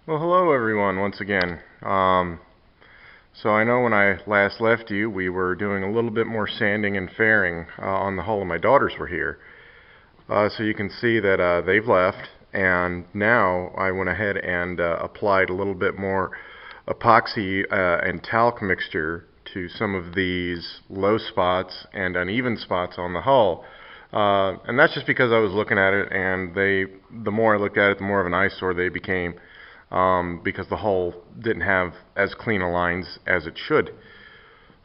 Well, hello everyone once again. So I know when I last left you, we were doing a little bit more sanding and fairing on the hull, and my daughters were here. So you can see that they've left, and now I went ahead and applied a little bit more epoxy and talc mixture to some of these low spots and uneven spots on the hull. And that's just because I was looking at it, and the more I looked at it, the more of an eyesore they became, because the hull didn't have as clean a lines as it should.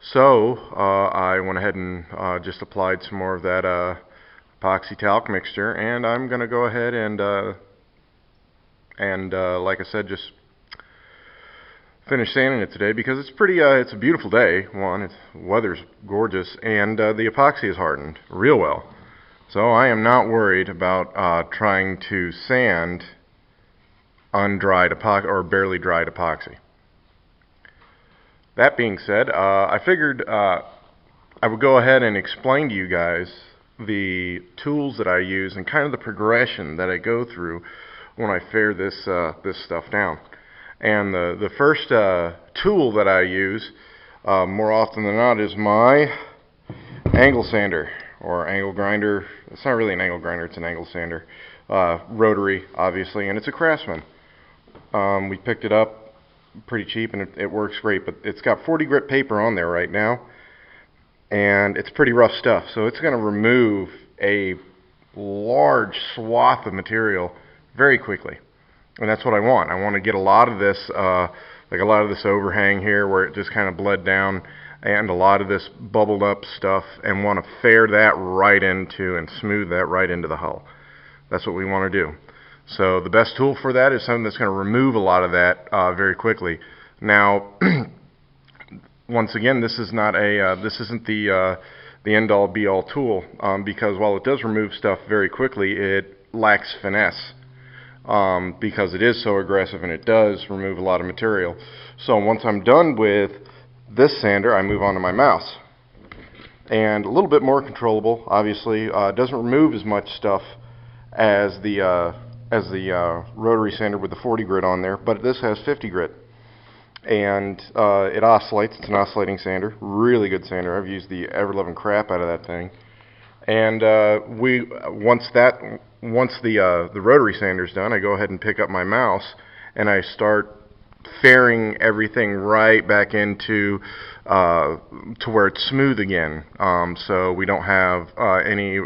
So I went ahead and just applied some more of that epoxy talc mixture, and I'm going to go ahead and like I said, just finish sanding it today because it's pretty. It's a beautiful day. One, weather's gorgeous, and the epoxy is hardened real well. So I am not worried about trying to sand undried epoxy or barely dried epoxy. That being said, I figured I would go ahead and explain to you guys the tools that I use and kind of the progression that I go through when I fair this stuff down. And the first tool that I use more often than not is my angle sander or angle grinder. It's not really an angle grinder, it's an angle sander. Rotary, obviously, and it's a Craftsman. We picked it up pretty cheap, and it works great, but it's got 40 grit paper on there right now, and it's pretty rough stuff, so it's going to remove a large swath of material very quickly, and that's what I want. I want to get a lot of this, like a lot of this overhang here where it just kind of bled down, and a lot of this bubbled up stuff, and want to fair that right into and smooth that right into the hull. That's what we want to do. So the best tool for that is something that's going to remove a lot of that very quickly. Now, once again, this is not a this isn't the end-all be-all tool, because while it does remove stuff very quickly, it lacks finesse, because it is so aggressive and it does remove a lot of material. So once I'm done with this sander, I move on to my mouse, and a little bit more controllable. Obviously, it doesn't remove as much stuff as the rotary sander with the 40 grit on there, but this has 50 grit, and it oscillates. It's an oscillating sander, really good sander. I've used the ever-loving crap out of that thing. And once the rotary sander's done, I go ahead and pick up my mouse and I start fairing everything right back into to where it's smooth again, so we don't have any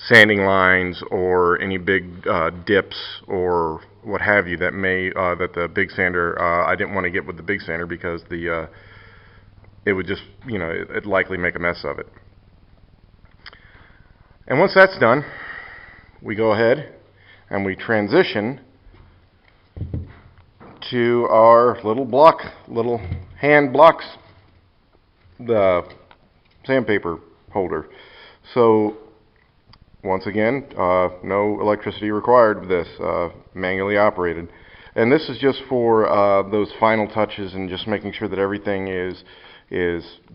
sanding lines or any big dips or what have you that may that the big sander I didn't want to get with the big sander, because it would just, it'd likely make a mess of it. And once that's done, we go ahead and we transition to our little hand blocks, the sandpaper holder. So once again, no electricity required with this, manually operated. And this is just for those final touches and just making sure that everything is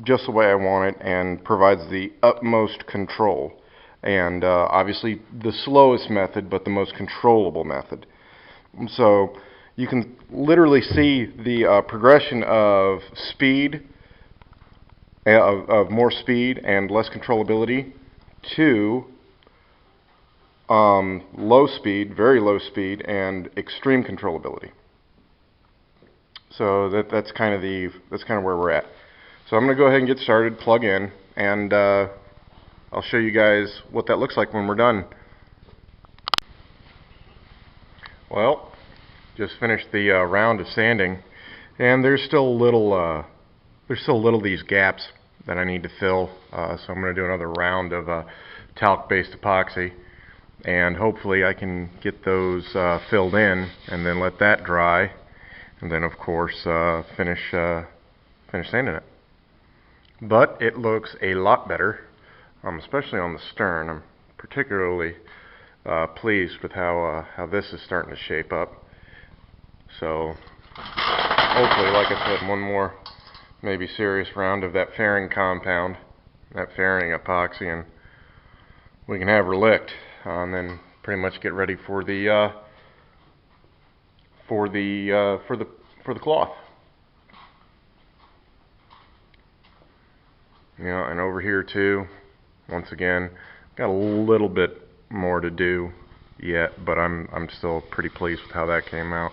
just the way I want it and provides the utmost control. And obviously the slowest method, but the most controllable method. So you can literally see the progression of speed, of more speed and less controllability, to low speed, very low speed, and extreme controllability. So that's kind of where we're at. So I'm going to go ahead and get started, plug in, and I'll show you guys what that looks like when we're done. Well, just finished the round of sanding, and there's still these gaps that I need to fill. So I'm going to do another round of talc-based epoxy, and hopefully I can get those filled in and then let that dry, and then of course finish sanding it. But it looks a lot better, especially on the stern. I'm particularly pleased with how this is starting to shape up. So hopefully, like I said, one more maybe serious round of that fairing compound, that fairing epoxy, and we can have her licked, and then pretty much get ready for the for the cloth. You know, and over here too, once again, got a little bit more to do yet, but I'm still pretty pleased with how that came out.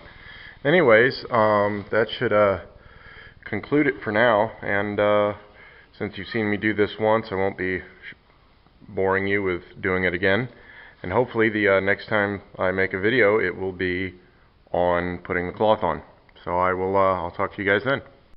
Anyways, that should conclude it for now, and since you've seen me do this once, I won't be boring you with doing it again. And hopefully the next time I make a video, it will be on putting the cloth on. So I'll talk to you guys then.